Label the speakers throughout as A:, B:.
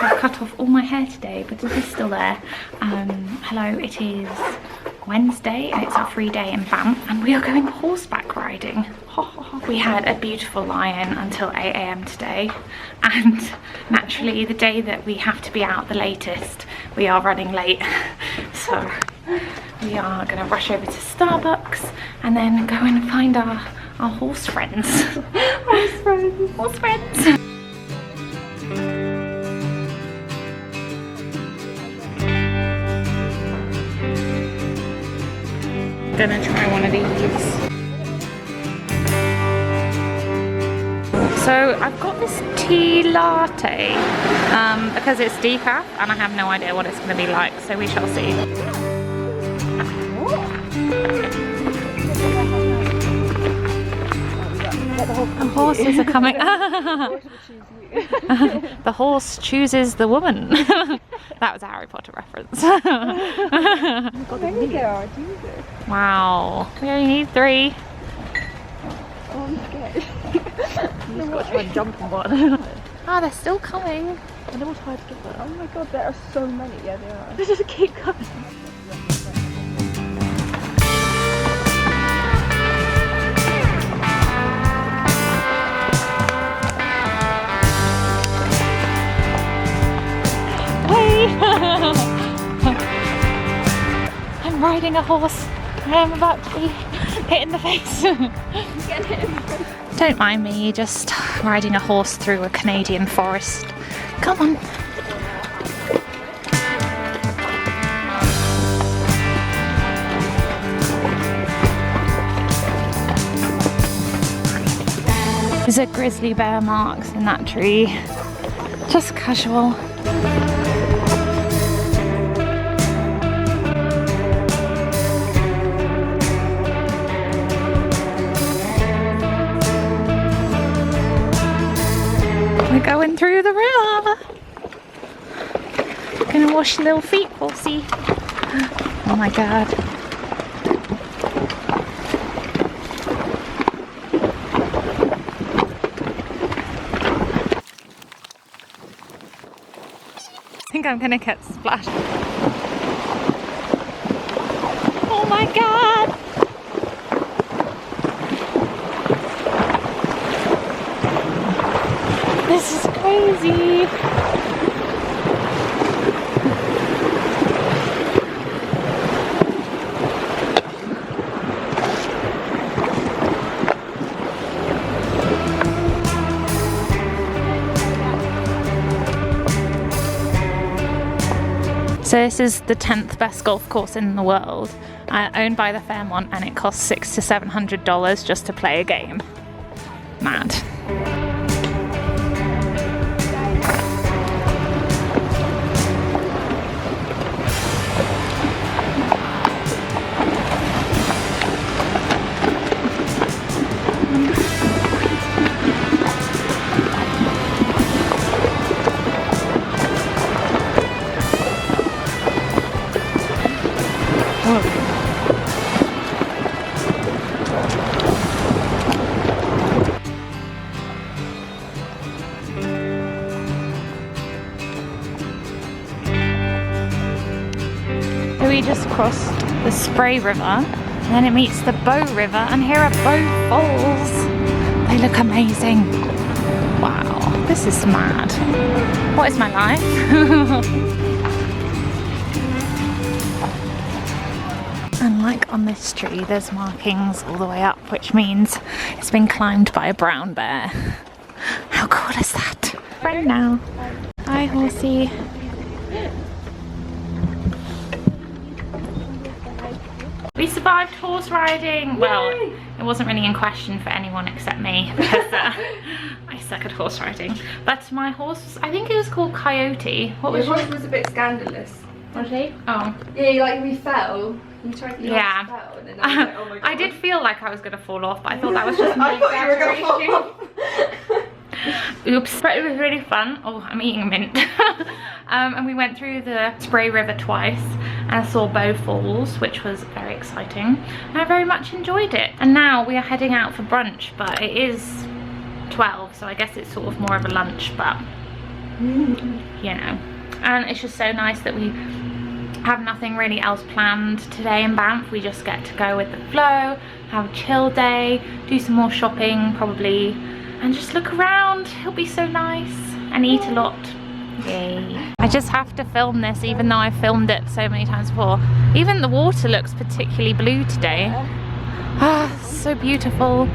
A: I've cut off all my hair today, but it is still there. Hello, it is Wednesday and it's our free day in Banff and we are going horseback riding. We had a beautiful lie-in until 8 AM today, and naturally the day that we have to be out the latest, we are running late. So we are going to rush over to Starbucks and then go and find our horse friends. Horse friends. Gonna try one of these. So I've got this tea latte because it's decaf and I have no idea what it's going to be like, so we shall see. The horses are coming. The horse chooses the woman. That was a Harry Potter reference. Wow, we only need 3.
B: Oh, I'm scared.
A: You've got to try and jump on one. Ah, they're still coming.
B: And they're all tied together. Oh my god, there are so many. Yeah, they are. They just keep coming.
A: I'm riding a horse. I am about to be hit in the face.
B: Get him.
A: Don't mind me, just riding a horse through a Canadian forest. Come on. There's a grizzly bear marks in that tree. Just casual. We're going through the river. Gonna wash little feet, we'll see. Oh my god. I think I'm gonna get splashed. Oh my god! This is crazy. So this is the 10th best golf course in the world, owned by the Fairmont, and it costs $600 to $700 just to play a game. Mad. So we just crossed the Spray River and then it meets the Bow River, and here are Bow Falls. They look amazing. Wow, this is mad. What is my life? And like on this tree, there's markings all the way up, which means it's been climbed by a brown bear. How cool is that? Right now. Hi, horsey. We survived horse riding. Well, it wasn't really in question for anyone except me because I suck at horse riding. But my horse, I think it was called Coyote. What was
B: your horse? Was a bit scandalous.
A: Was he? Oh.
B: Yeah, like we fell. You tried to
A: yeah.
B: Fell, and then I was like, oh my God.
A: I did feel like I was going to fall off, but I thought that was just my
B: I thought you were going to fall off.
A: Oops, but it was really fun. Oh, I'm eating a mint. And we went through the Spray River twice and I saw Bow Falls, which was very exciting. And I very much enjoyed it. And now we are heading out for brunch, but it is 12, so I guess it's sort of more of a lunch, but you know. And it's just so nice that we have nothing really else planned today in Banff. We just get to go with the flow, have a chill day, do some more shopping probably, and just look around. It'll be so nice, and eat a lot. Yay. I just have to film this even though I've filmed it so many times before. Even the water looks particularly blue today. Ah, so beautiful.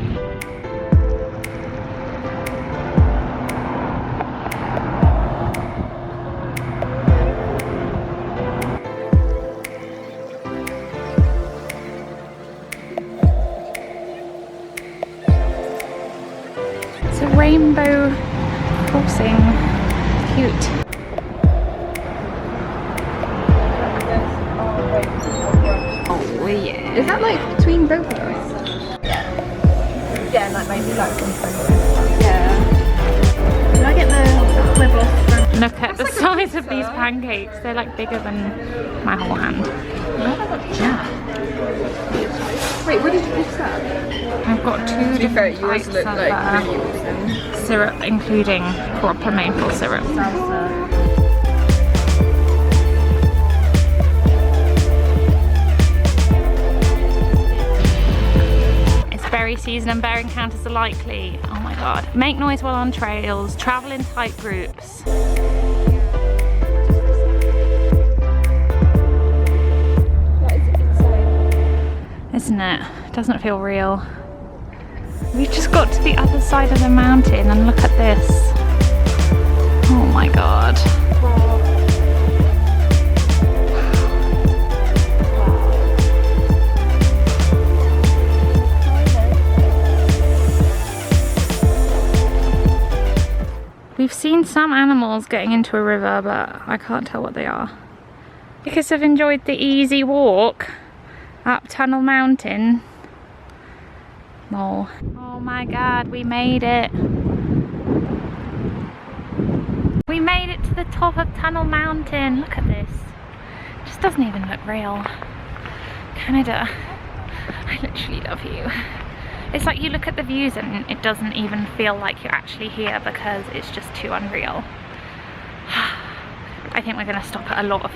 A: It's a rainbow crossing. Cute. Oh yeah.
B: Is that like between both of us? Yeah. Yeah, like maybe like something. Yeah. Can I get the lip gloss?
A: Look at the size of these pancakes. They're like bigger than my whole hand.
B: Yeah. Wait, what did you pick that?
A: I've got two different types
B: look
A: of
B: like really awesome.
A: syrup, including proper maple syrup.
B: Salsa.
A: Berry season and bear encounters are likely. Oh my god. Make noise while on trails. Travel in tight groups.
B: That is insane.
A: Isn't it? Doesn't feel real. We've just got to the other side of the mountain and look at this. Oh my god. We've seen some animals getting into a river, but I can't tell what they are. Because I've enjoyed the easy walk up Tunnel Mountain. Oh my god, we made it. We made it to the top of Tunnel Mountain. Look at this. It just doesn't even look real. Canada, I literally love you. It's like you look at the views and it doesn't even feel like you're actually here because it's just too unreal. I think we're going to stop at a lot of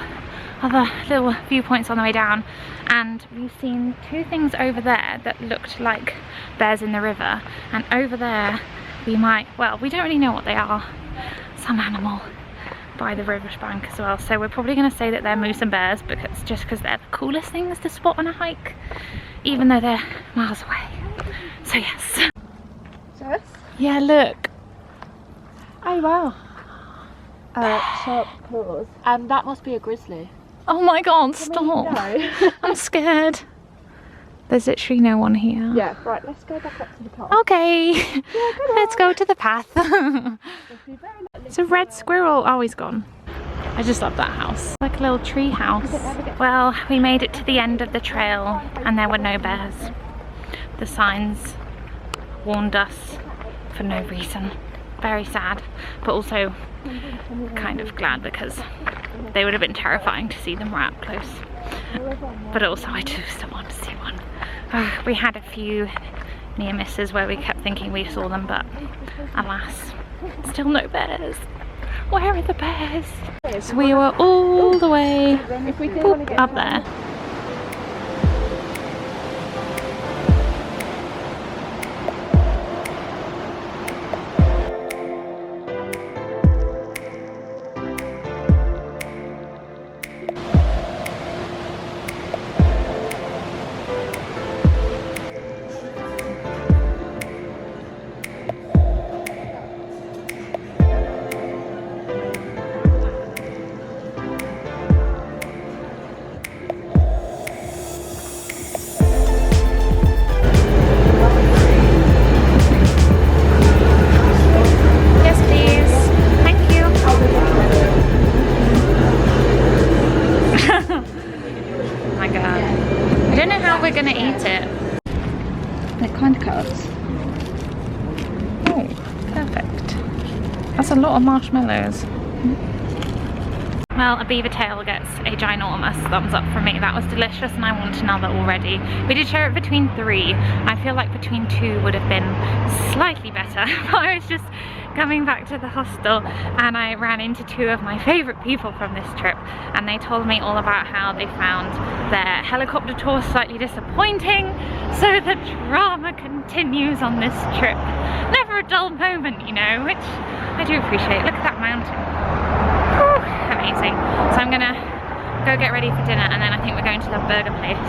A: other little viewpoints on the way down, and we've seen two things over there that looked like bears in the river, and over there we might, well, we don't really know what they are, some animal by the river bank as well, so we're probably going to say that they're moose and bears because they're the coolest things to spot on a hike, even though they're miles away. So yes.
B: Jess?
A: Yeah, look.
B: Oh wow. Sharp claws. And that must be a grizzly.
A: Oh my god, stop. I'm scared. There's literally no one here.
B: Yeah, right, let's go back up to the path.
A: Okay. Yeah, let's go to the path. It's a red squirrel. Oh, he's gone. I just love that house. Like a little tree house. Well, we made it to the end of the trail and there were no bears. The signs warned us for no reason. Very sad, but also kind of glad because they would have been terrifying to see them right up close. But also I do still want to see one. We had a few near misses where we kept thinking we saw them, but alas, still no bears. Where are the bears? So we were all the way up there. We're gonna eat it.
B: They're kind of cuts.
A: Oh, perfect. That's a lot of marshmallows. Well, a Bevertail gets a ginormous thumbs up from me. That was delicious and I want another already. We did share it between 3. I feel like between 2 would have been slightly better. I was just coming back to the hostel, and I ran into two of my favourite people from this trip, and they told me all about how they found their helicopter tour slightly disappointing, so the drama continues on this trip. Never a dull moment, you know, which I do appreciate. Look at that mountain. Whew, amazing. So I'm gonna go get ready for dinner, and then I think we're going to the burger place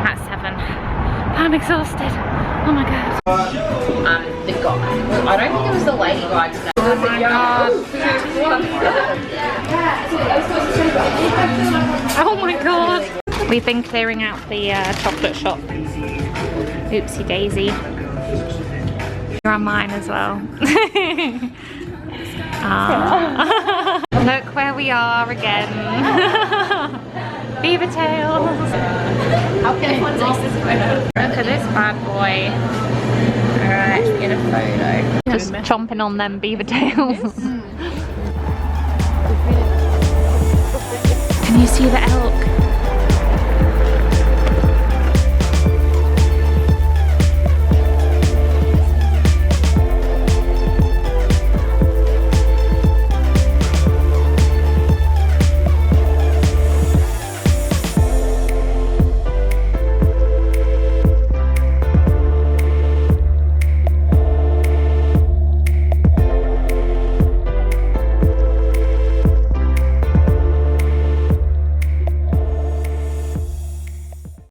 A: at 7. I'm exhausted. Oh my god.
C: The guy. I don't think it was the lady guy today.
A: Oh my god. Oh my god. We've been clearing out the chocolate shop. Oopsie daisy. You're on mine as well. Look where we are again. Bevertail.
C: Okay,
A: Look at this bad boy.
C: Alright, get a photo.
A: Just chomping on them beaver tails. Can you see the elk?